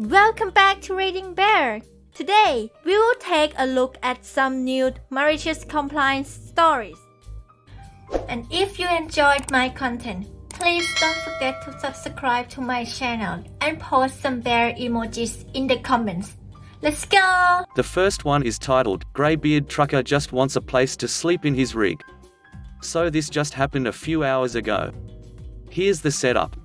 Welcome back to ReadingBear. Today, we will take a look at some new malicious compliance stories. And if you enjoyed my content, please don't forget to subscribe to my channel and post some bear emojis in the comments. Let's go! The first one is titled, Greybeard Trucker Just Wants a Place to Sleep in His Rig. So this just happened a few hours ago. Here's the setup.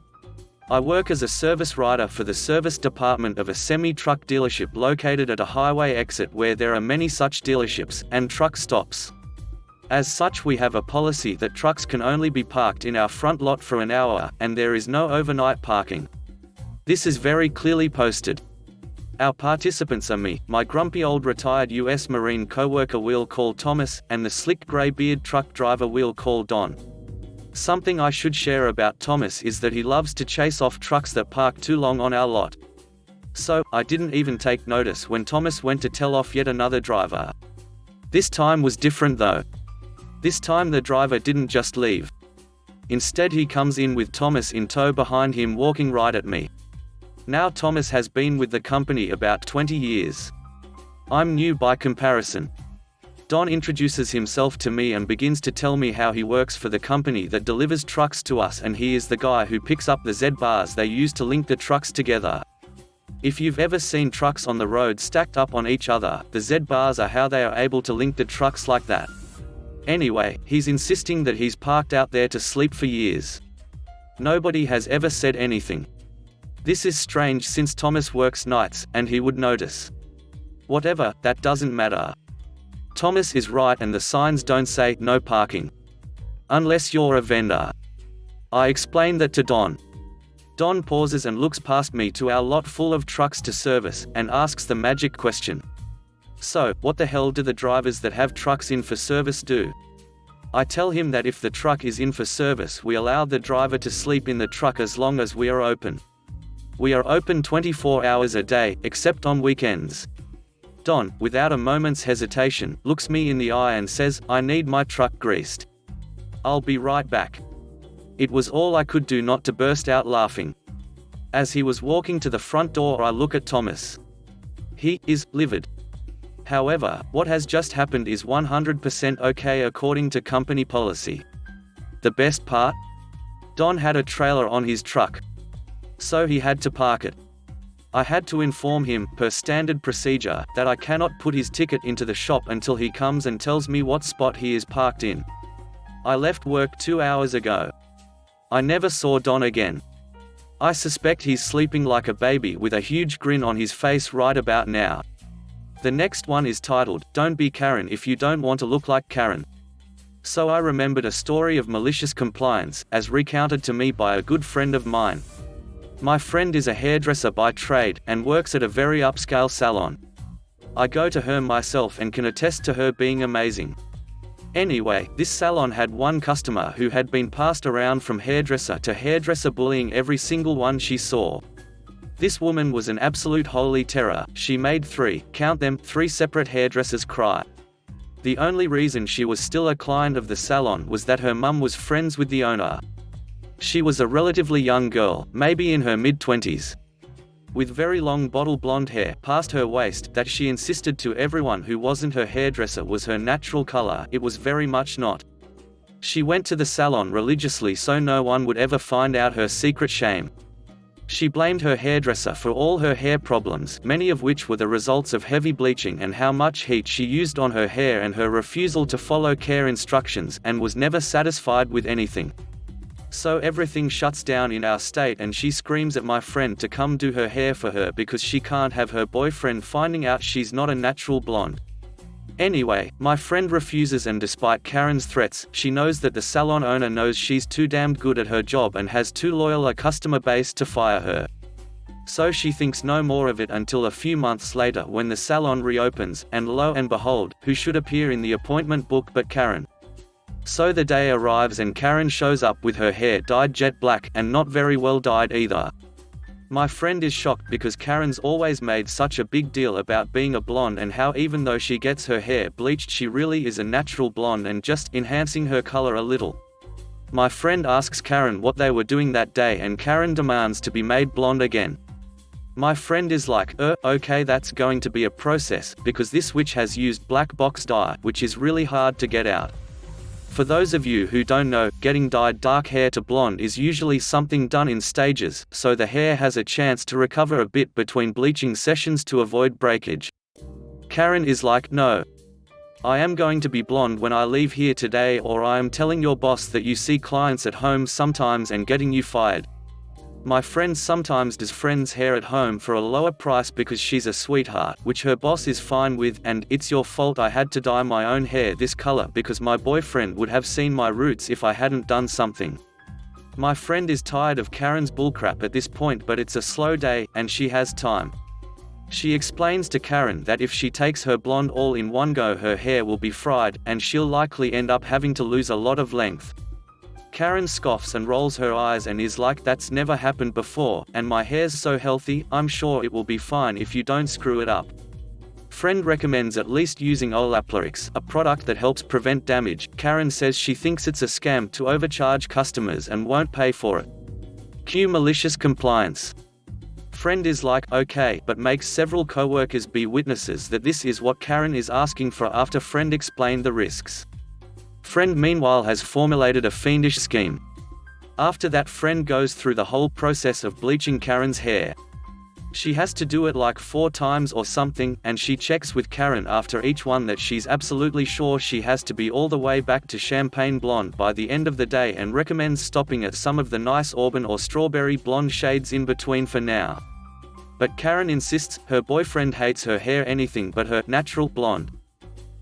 I work as a service writer for the service department of a semi-truck dealership located at a highway exit where there are many such dealerships and truck stops. As such, we have a policy that trucks can only be parked in our front lot for an hour, and there is no overnight parking. This is very clearly posted. Our participants are me, my grumpy old retired US Marine co-worker we'll call Thomas, and the slick grey-beard truck driver we'll call Don. Something I should share about Thomas is that he loves to chase off trucks that park too long on our lot. So, I didn't even take notice when Thomas went to tell off yet another driver. This time was different though. This time the driver didn't just leave. Instead he comes in with Thomas in tow behind him walking right at me. Now Thomas has been with the company about 20 years. I'm new by comparison. Don introduces himself to me and begins to tell me how he works for the company that delivers trucks to us, and he is the guy who picks up the Z-bars they use to link the trucks together. If you've ever seen trucks on the road stacked up on each other, the Z-bars are how they are able to link the trucks like that. Anyway, he's insisting that he's parked out there to sleep for years. Nobody has ever said anything. This is strange since Thomas works nights, and he would notice. Whatever, that doesn't matter. Thomas is right and the signs don't say, no parking. Unless you're a vendor. I explain that to Don. Don pauses and looks past me to our lot full of trucks to service, and asks the magic question. So, what the hell do the drivers that have trucks in for service do? I tell him that if the truck is in for service, we allow the driver to sleep in the truck as long as we are open. We are open 24 hours a day, except on weekends. Don, without a moment's hesitation, looks me in the eye and says, I need my truck greased. I'll be right back. It was all I could do not to burst out laughing. As he was walking to the front door, I look at Thomas. He is livid. However, what has just happened is 100% okay according to company policy. The best part? Don had a trailer on his truck. So he had to park it. I had to inform him, per standard procedure, that I cannot put his ticket into the shop until he comes and tells me what spot he is parked in. I left work 2 hours ago. I never saw Don again. I suspect he's sleeping like a baby with a huge grin on his face right about now. The next one is titled, Don't Be Karen If You Don't Want to Look Like Karen. So I remembered a story of malicious compliance, as recounted to me by a good friend of mine. My friend is a hairdresser by trade, and works at a very upscale salon. I go to her myself and can attest to her being amazing. Anyway, this salon had one customer who had been passed around from hairdresser to hairdresser, bullying every single one she saw. This woman was an absolute holy terror. She made count them, three separate hairdressers cry. The only reason she was still a client of the salon was that her mum was friends with the owner. She was a relatively young girl, maybe in her mid-20s. With very long bottle blonde hair past her waist that she insisted to everyone who wasn't her hairdresser was her natural color. It was very much not. She went to the salon religiously so no one would ever find out her secret shame. She blamed her hairdresser for all her hair problems, many of which were the results of heavy bleaching and how much heat she used on her hair and her refusal to follow care instructions, and was never satisfied with anything. So everything shuts down in our state and she screams at my friend to come do her hair for her because she can't have her boyfriend finding out she's not a natural blonde. Anyway, my friend refuses, and despite Karen's threats, she knows that the salon owner knows she's too damned good at her job and has too loyal a customer base to fire her. So she thinks no more of it until a few months later when the salon reopens, and lo and behold, who should appear in the appointment book but Karen. So the day arrives and Karen shows up with her hair dyed jet black, and not very well dyed either. My friend is shocked because Karen's always made such a big deal about being a blonde and how even though she gets her hair bleached she really is a natural blonde and just enhancing her color a little. My friend asks Karen what they were doing that day and Karen demands to be made blonde again. My friend is like, okay, that's going to be a process, because this witch has used black box dye, which is really hard to get out. For those of you who don't know, getting dyed dark hair to blonde is usually something done in stages, so the hair has a chance to recover a bit between bleaching sessions to avoid breakage. Karen is like, no. I am going to be blonde when I leave here today, or I am telling your boss that you see clients at home sometimes and getting you fired. My friend sometimes does friends' hair at home for a lower price because she's a sweetheart, which her boss is fine with, and it's your fault I had to dye my own hair this color because my boyfriend would have seen my roots if I hadn't done something. My friend is tired of Karen's bullcrap at this point, but it's a slow day, and she has time. She explains to Karen that if she takes her blonde all in one go, her hair will be fried, and she'll likely end up having to lose a lot of length. Karen scoffs and rolls her eyes and is like, that's never happened before, and my hair's so healthy, I'm sure it will be fine if you don't screw it up. Friend recommends at least using Olaplex, a product that helps prevent damage. Karen says she thinks it's a scam to overcharge customers and won't pay for it. Cue malicious compliance. Friend is like, okay, but makes several co-workers be witnesses that this is what Karen is asking for after friend explained the risks. Friend meanwhile has formulated a fiendish scheme. After that, friend goes through the whole process of bleaching Karen's hair. She has to do it like 4 times or something, and she checks with Karen after each one that she's absolutely sure she has to be all the way back to champagne blonde by the end of the day, and recommends stopping at some of the nice auburn or strawberry blonde shades in between for now. But Karen insists her boyfriend hates her hair anything but her natural blonde.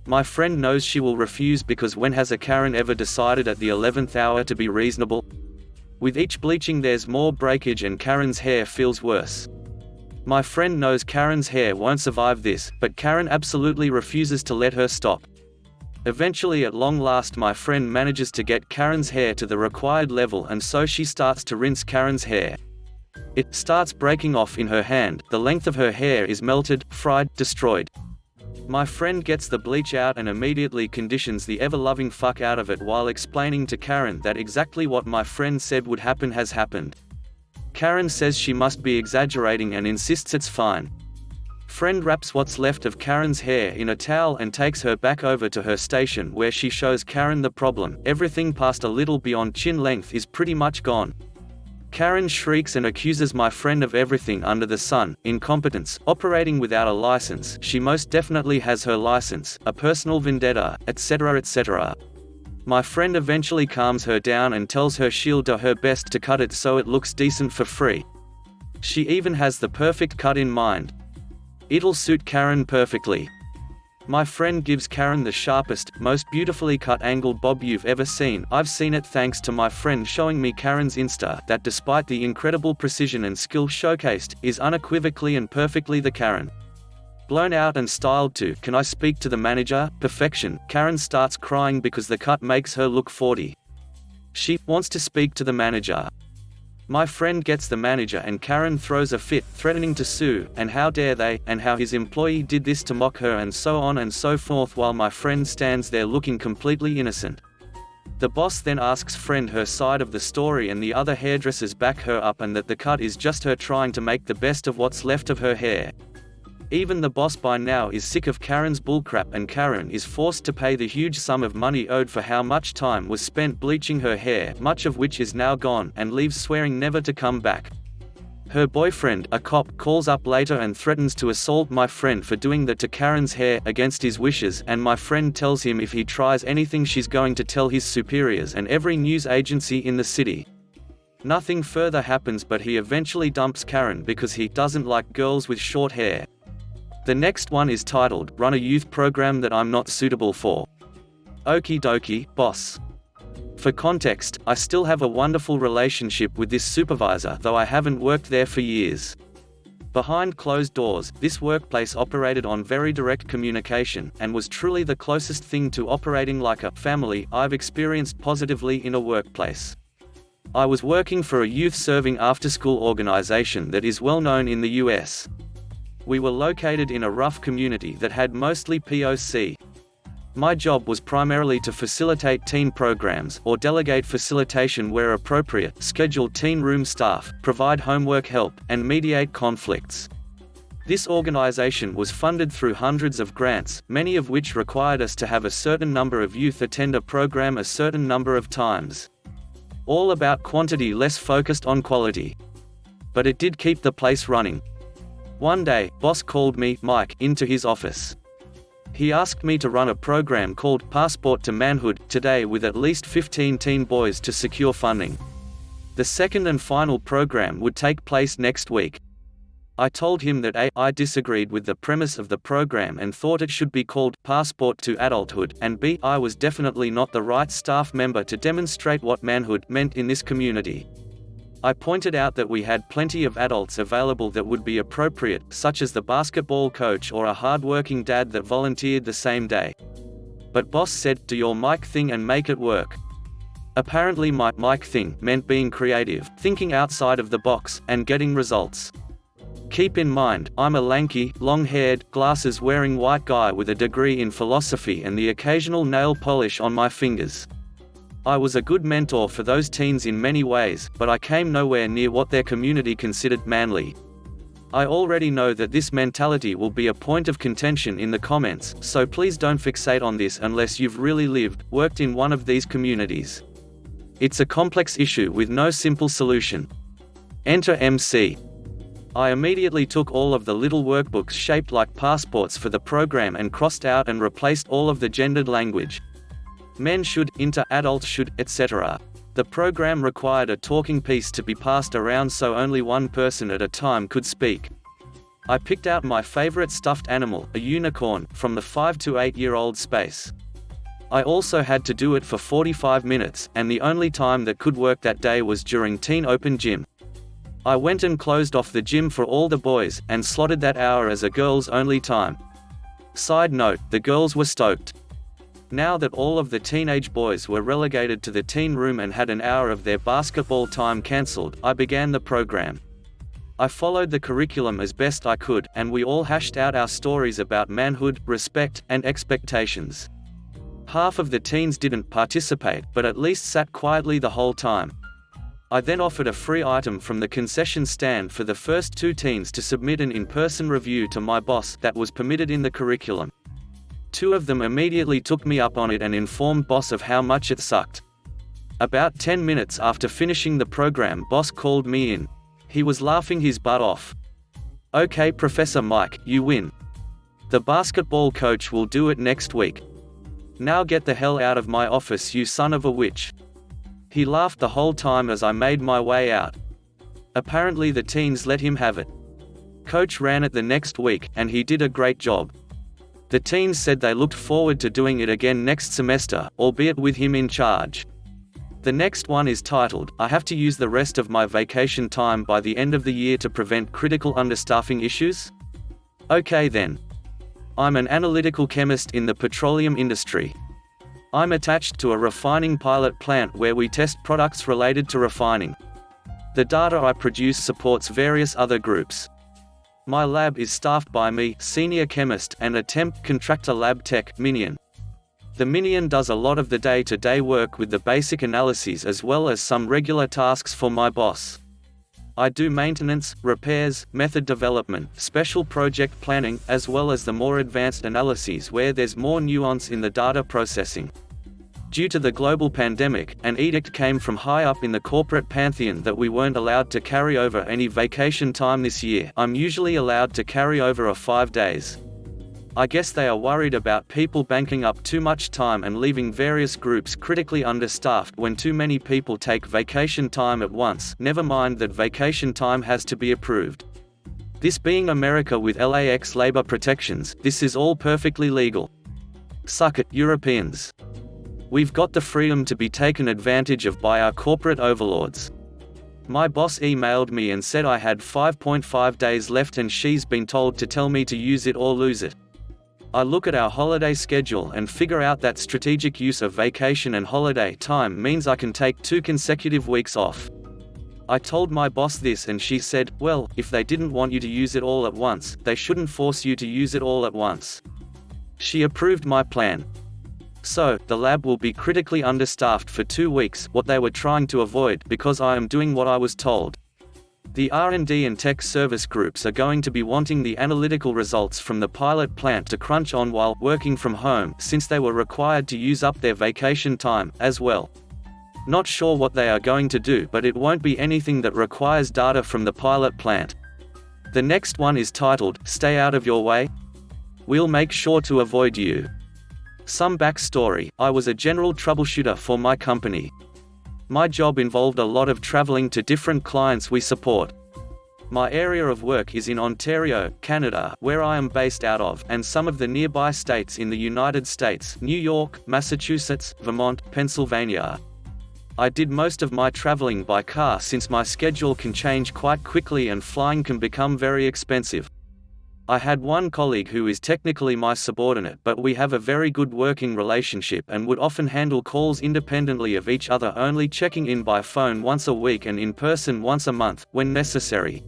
My friend knows she will refuse because when has a Karen ever decided at the 11th hour to be reasonable? With each bleaching there's more breakage and Karen's hair feels worse. My friend knows Karen's hair won't survive this, but Karen absolutely refuses to let her stop. Eventually, at long last, my friend manages to get Karen's hair to the required level, and so she starts to rinse Karen's hair. It starts breaking off in her hand, the length of her hair is melted, fried, destroyed. My friend gets the bleach out and immediately conditions the ever-loving fuck out of it while explaining to Karen that exactly what my friend said would happen has happened. Karen says she must be exaggerating and insists it's fine. Friend wraps what's left of Karen's hair in a towel and takes her back over to her station, where she shows Karen the problem. Everything past a little beyond chin length is pretty much gone. Karen shrieks and accuses my friend of everything under the sun: incompetence, operating without a license, she most definitely has her license, a personal vendetta, etc., etc. My friend eventually calms her down and tells her she'll do her best to cut it so it looks decent for free. She even has the perfect cut in mind. It'll suit Karen perfectly. My friend gives Karen the sharpest, most beautifully cut angled bob you've ever seen. I've seen it thanks to my friend showing me Karen's Insta, that despite the incredible precision and skill showcased, is unequivocally and perfectly the Karen. Blown out and styled to "Can I speak to the manager?" perfection, Karen starts crying because the cut makes her look 40. She wants to speak to the manager. My friend gets the manager and Karen throws a fit, threatening to sue, and how dare they, and how his employee did this to mock her, and so on and so forth, while my friend stands there looking completely innocent. The boss then asks friend her side of the story, and the other hairdressers back her up, and that the cut is just her trying to make the best of what's left of her hair. Even the boss by now is sick of Karen's bullcrap, and Karen is forced to pay the huge sum of money owed for how much time was spent bleaching her hair, much of which is now gone, and leaves swearing never to come back. Her boyfriend, a cop, calls up later and threatens to assault my friend for doing that to Karen's hair, against his wishes, and my friend tells him if he tries anything she's going to tell his superiors and every news agency in the city. Nothing further happens, but he eventually dumps Karen because he doesn't like girls with short hair. The next one is titled, "Run a Youth Program That I'm Not Suitable For." Okie dokie, boss. For context, I still have a wonderful relationship with this supervisor, though I haven't worked there for years. Behind closed doors, this workplace operated on very direct communication, and was truly the closest thing to operating like a family I've experienced positively in a workplace. I was working for a youth-serving after-school organization that is well known in the US. We were located in a rough community that had mostly POC. My job was primarily to facilitate teen programs, or delegate facilitation where appropriate, schedule teen room staff, provide homework help, and mediate conflicts. This organization was funded through hundreds of grants, many of which required us to have a certain number of youth attend a program a certain number of times. All about quantity, less focused on quality. But it did keep the place running. One day, boss called me, Mike, into his office. He asked me to run a program called Passport to Manhood today with at least 15 teen boys to secure funding. The second and final program would take place next week. I told him that I disagreed with the premise of the program and thought it should be called Passport to Adulthood, and B, I was definitely not the right staff member to demonstrate what manhood meant in this community. I pointed out that we had plenty of adults available that would be appropriate, such as the basketball coach or a hard-working dad that volunteered the same day. But boss said, do your Mike thing and make it work. Apparently my Mike thing meant being creative, thinking outside of the box, and getting results. Keep in mind, I'm a lanky, long-haired, glasses-wearing white guy with a degree in philosophy and the occasional nail polish on my fingers. I was a good mentor for those teens in many ways, but I came nowhere near what their community considered manly. I already know that this mentality will be a point of contention in the comments, so please don't fixate on this unless you've really worked in one of these communities. It's a complex issue with no simple solution. Enter MC. I immediately took all of the little workbooks shaped like passports for the program and crossed out and replaced all of the gendered language. Men should, adults should, etc. The program required a talking piece to be passed around so only one person at a time could speak. I picked out my favorite stuffed animal, a unicorn, from the 5 to 8-year-old space. I also had to do it for 45 minutes, and the only time that could work that day was during teen open gym. I went and closed off the gym for all the boys, and slotted that hour as a girls only time. Side note, the girls were stoked. Now that all of the teenage boys were relegated to the teen room and had an hour of their basketball time cancelled, I began the program. I followed the curriculum as best I could, and we all hashed out our stories about manhood, respect, and expectations. Half of the teens didn't participate, but at least sat quietly the whole time. I then offered a free item from the concession stand for the first 2 teens to submit an in-person review to my boss that was permitted in the curriculum. 2 of them immediately took me up on it and informed boss of how much it sucked. About 10 minutes after finishing the program, boss called me in. He was laughing his butt off. Okay, Professor Mike, you win. The basketball coach will do it next week. Now get the hell out of my office, you son of a witch. He laughed the whole time as I made my way out. Apparently the teens let him have it. Coach ran it the next week, and he did a great job. The teens said they looked forward to doing it again next semester, albeit with him in charge. The next one is titled, I have to use the rest of my vacation time by the end of the year to prevent critical understaffing issues? Okay then. I'm an analytical chemist in the petroleum industry. I'm attached to a refining pilot plant where we test products related to refining. The data I produce supports various other groups. My lab is staffed by me, senior chemist, and a temp contractor lab tech, minion. The minion does a lot of the day-to-day work with the basic analyses as well as some regular tasks for my boss. I do maintenance, repairs, method development, special project planning, as well as the more advanced analyses where there's more nuance in the data processing. Due to the global pandemic, an edict came from high up in the corporate pantheon that we weren't allowed to carry over any vacation time this year. I'm usually allowed to carry over 5 days. I guess they are worried about people banking up too much time and leaving various groups critically understaffed when too many people take vacation time at once, never mind that vacation time has to be approved. This being America with LAX labor protections, this is all perfectly legal. Suck it, Europeans. We've got the freedom to be taken advantage of by our corporate overlords. My boss emailed me and said I had 5.5 days left and she's been told to tell me to use it or lose it. I look at our holiday schedule and figure out that strategic use of vacation and holiday time means I can take 2 consecutive weeks off. I told my boss this and she said, well, if they didn't want you to use it all at once, they shouldn't force you to use it all at once. She approved my plan. So, the lab will be critically understaffed for 2 weeks, what they were trying to avoid because I am doing what I was told. The R&D and tech service groups are going to be wanting the analytical results from the pilot plant to crunch on while working from home, since they were required to use up their vacation time, as well. Not sure what they are going to do, but it won't be anything that requires data from the pilot plant. The next one is titled, "Stay Out of Your Way? We'll make sure to avoid you." Some backstory: I was a general troubleshooter for my company. My job involved a lot of traveling to different clients we support. My area of work is in Ontario, Canada, where I am based out of, and some of the nearby states in the United States: New York, Massachusetts, Vermont, Pennsylvania. I did most of my traveling by car since my schedule can change quite quickly and flying can become very expensive. I had one colleague who is technically my subordinate, but we have a very good working relationship and would often handle calls independently of each other, only checking in by phone once a week and in person once a month, when necessary.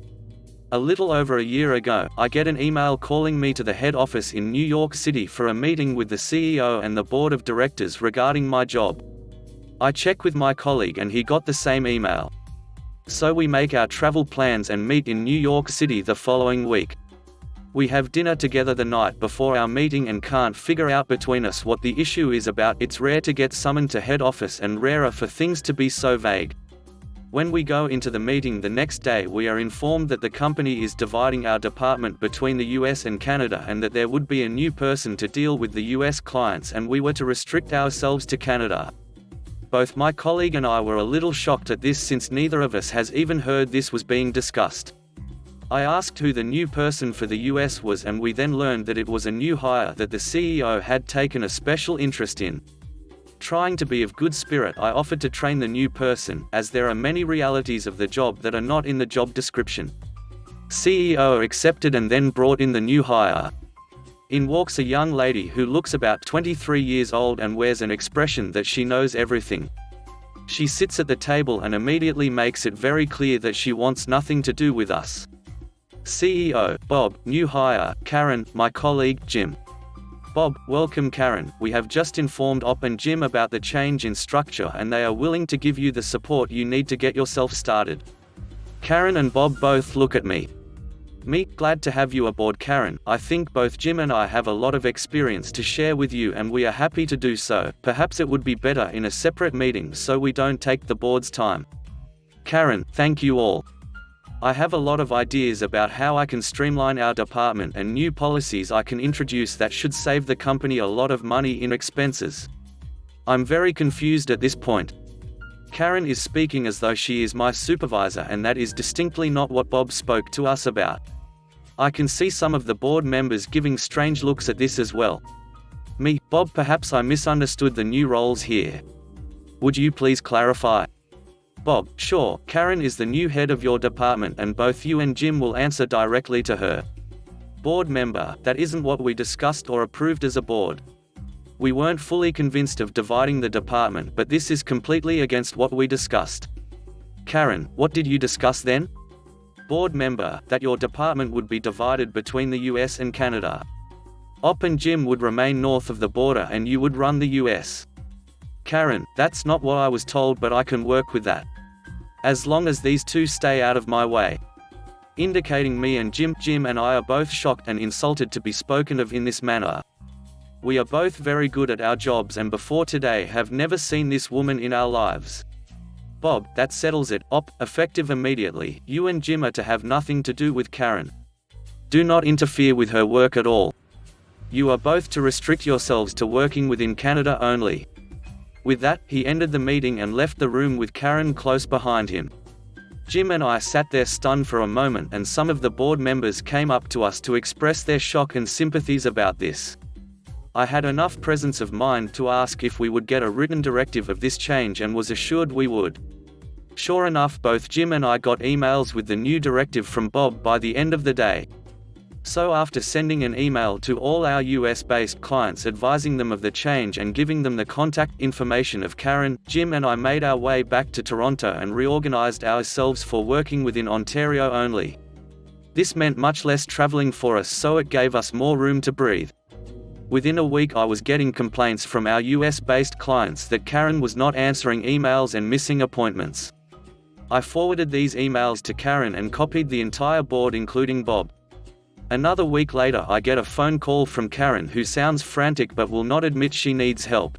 A little over a year ago, I get an email calling me to the head office in New York City for a meeting with the CEO and the board of directors regarding my job. I check with my colleague and he got the same email. So we make our travel plans and meet in New York City the following week. We have dinner together the night before our meeting and can't figure out between us what the issue is about. It's rare to get summoned to head office and rarer for things to be so vague. When we go into the meeting the next day, we are informed that the company is dividing our department between the US and Canada and that there would be a new person to deal with the US clients and we were to restrict ourselves to Canada. Both my colleague and I were a little shocked at this since neither of us has even heard this was being discussed. I asked who the new person for the US was and we then learned that it was a new hire that the CEO had taken a special interest in. Trying to be of good spirit, I offered to train the new person, as there are many realities of the job that are not in the job description. CEO accepted and then brought in the new hire. In walks a young lady who looks about 23 years old and wears an expression that she knows everything. She sits at the table and immediately makes it very clear that she wants nothing to do with us. CEO: Bob. New hire: Karen, my colleague, Jim. Bob: Welcome Karen, we have just informed Op and Jim about the change in structure and they are willing to give you the support you need to get yourself started. Karen and Bob both look at me. Me: Glad to have you aboard Karen, I think both Jim and I have a lot of experience to share with you and we are happy to do so. Perhaps it would be better in a separate meeting so we don't take the board's time. Karen: Thank you all. I have a lot of ideas about how I can streamline our department and new policies I can introduce that should save the company a lot of money in expenses. I'm very confused at this point. Karen is speaking as though she is my supervisor, and that is distinctly not what Bob spoke to us about. I can see some of the board members giving strange looks at this as well. Me: Bob, perhaps I misunderstood the new roles here. Would you please clarify? Bob: Sure, Karen is the new head of your department and both you and Jim will answer directly to her. Board member: That isn't what we discussed or approved as a board. We weren't fully convinced of dividing the department, but this is completely against what we discussed. Karen: What did you discuss then? Board member: That your department would be divided between the US and Canada. Op and Jim would remain north of the border and you would run the US. Karen: That's not what I was told, but I can work with that. As long as these two stay out of my way. Indicating me and Jim. Jim and I are both shocked and insulted to be spoken of in this manner. We are both very good at our jobs and before today have never seen this woman in our lives. Bob: That settles it. Op: Effective immediately, you and Jim are to have nothing to do with Karen. Do not interfere with her work at all. You are both to restrict yourselves to working within Canada only. With that, he ended the meeting and left the room with Karen close behind him. Jim and I sat there stunned for a moment, and some of the board members came up to us to express their shock and sympathies about this. I had enough presence of mind to ask if we would get a written directive of this change and was assured we would. Sure enough, both Jim and I got emails with the new directive from Bob by the end of the day. So after sending an email to all our US-based clients advising them of the change and giving them the contact information of Karen, Jim and I made our way back to Toronto and reorganized ourselves for working within Ontario only. This meant much less traveling for us, so it gave us more room to breathe. Within a week I was getting complaints from our US-based clients that Karen was not answering emails and missing appointments. I forwarded these emails to Karen and copied the entire board including Bob. Another week later I get a phone call from Karen who sounds frantic but will not admit she needs help.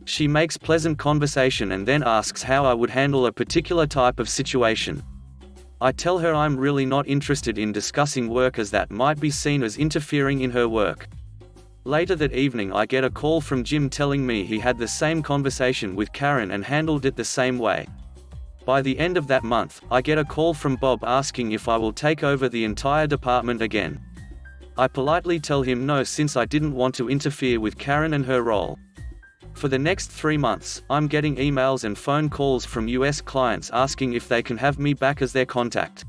She makes pleasant conversation and then asks how I would handle a particular type of situation. I tell her I'm really not interested in discussing work as that might be seen as interfering in her work. Later that evening I get a call from Jim telling me he had the same conversation with Karen and handled it the same way. By the end of that month, I get a call from Bob asking if I will take over the entire department again. I politely tell him no since I didn't want to interfere with Karen and her role. For the next 3 months, I'm getting emails and phone calls from US clients asking if they can have me back as their contact.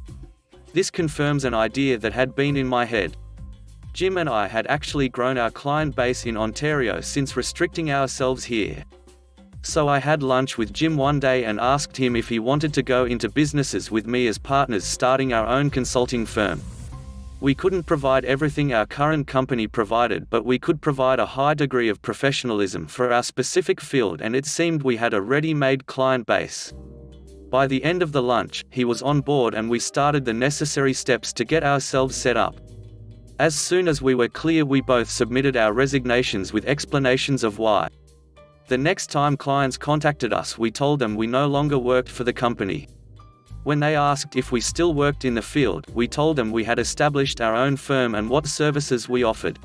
This confirms an idea that had been in my head. Jim and I had actually grown our client base in Ontario since restricting ourselves here. So I had lunch with Jim one day and asked him if he wanted to go into businesses with me as partners starting our own consulting firm. We couldn't provide everything our current company provided, but we could provide a high degree of professionalism for our specific field, and it seemed we had a ready-made client base. By the end of the lunch, he was on board and we started the necessary steps to get ourselves set up. As soon as we were clear, we both submitted our resignations with explanations of why. The next time clients contacted us, we told them we no longer worked for the company. When they asked if we still worked in the field, we told them we had established our own firm and what services we offered.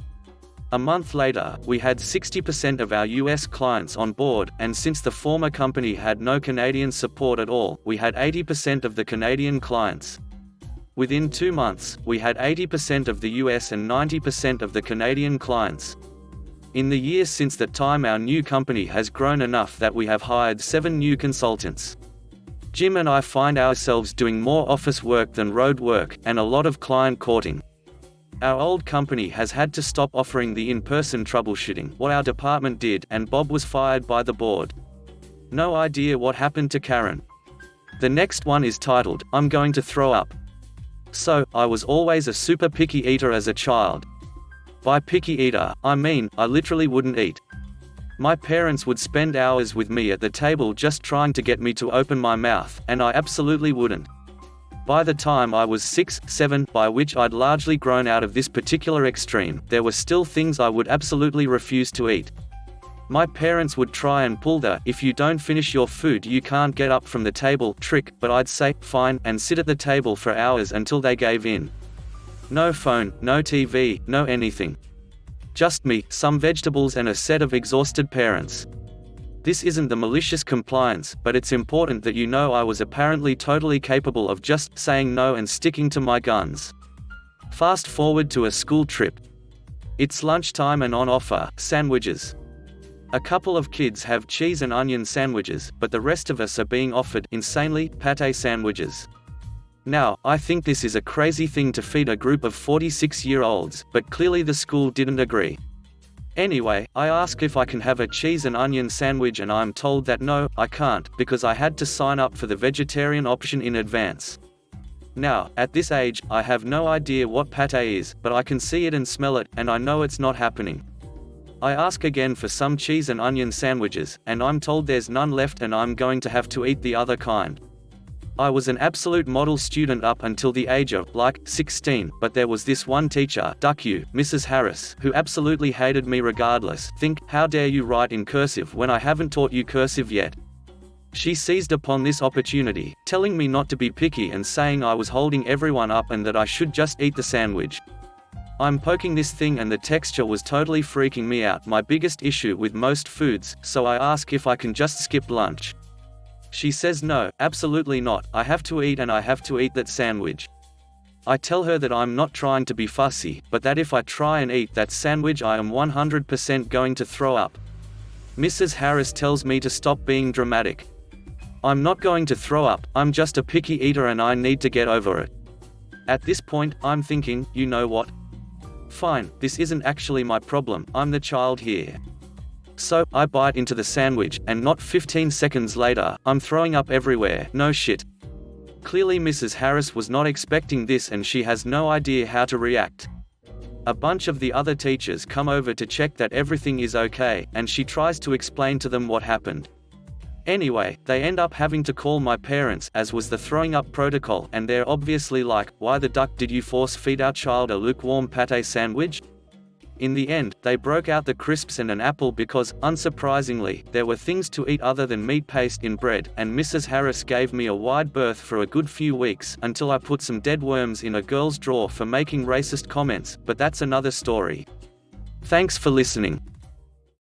A month later, we had 60% of our US clients on board, and since the former company had no Canadian support at all, we had 80% of the Canadian clients. Within 2 months, we had 80% of the US and 90% of the Canadian clients. In the years since that time, our new company has grown enough that we have hired 7 new consultants. Jim and I find ourselves doing more office work than road work, and a lot of client courting. Our old company has had to stop offering the in-person troubleshooting, what our department did, and Bob was fired by the board. No idea what happened to Karen. The next one is titled, I'm going to throw up. So, I was always a super picky eater as a child. By picky eater, I mean, I literally wouldn't eat. My parents would spend hours with me at the table just trying to get me to open my mouth, and I absolutely wouldn't. By the time I was 6, 7, by which I'd largely grown out of this particular extreme, there were still things I would absolutely refuse to eat. My parents would try and pull the "if you don't finish your food you can't get up from the table" trick, but I'd say, fine, and sit at the table for hours until they gave in. No phone, no TV, no anything. Just me, some vegetables and a set of exhausted parents. This isn't the malicious compliance, but it's important that you know I was apparently totally capable of just saying no and sticking to my guns. Fast forward to a school trip. It's lunchtime and on offer, sandwiches. A couple of kids have cheese and onion sandwiches, but the rest of us are being offered, insanely, pâté sandwiches. Now, I think this is a crazy thing to feed a group of 46-year-olds, but clearly the school didn't agree. Anyway, I ask if I can have a cheese and onion sandwich and I'm told that no, I can't, because I had to sign up for the vegetarian option in advance. Now, at this age, I have no idea what pâté is, but I can see it and smell it, and I know it's not happening. I ask again for some cheese and onion sandwiches, and I'm told there's none left and I'm going to have to eat the other kind. I was an absolute model student up until the age of, 16, but there was this one teacher, duck you, Mrs. Harris, who absolutely hated me regardless. Think, how dare you write in cursive when I haven't taught you cursive yet? She seized upon this opportunity, telling me not to be picky and saying I was holding everyone up and that I should just eat the sandwich. I'm poking this thing and the texture was totally freaking me out, my biggest issue with most foods, so I ask if I can just skip lunch. She says no, absolutely not, I have to eat and I have to eat that sandwich. I tell her that I'm not trying to be fussy, but that if I try and eat that sandwich I am 100% going to throw up. Mrs. Harris tells me to stop being dramatic. I'm not going to throw up, I'm just a picky eater and I need to get over it. At this point, I'm thinking, you know what? Fine, this isn't actually my problem, I'm the child here. So, I bite into the sandwich, and not 15 seconds later, I'm throwing up everywhere, no shit. Clearly Mrs. Harris was not expecting this and she has no idea how to react. A bunch of the other teachers come over to check that everything is okay, and she tries to explain to them what happened. Anyway, they end up having to call my parents, as was the throwing up protocol, and they're obviously like, "Why the duck did you force feed our child a lukewarm pate sandwich?" In the end, they broke out the crisps and an apple because, unsurprisingly, there were things to eat other than meat paste in bread, and Mrs. Harris gave me a wide berth for a good few weeks, until I put some dead worms in a girl's drawer for making racist comments, but that's another story. Thanks for listening.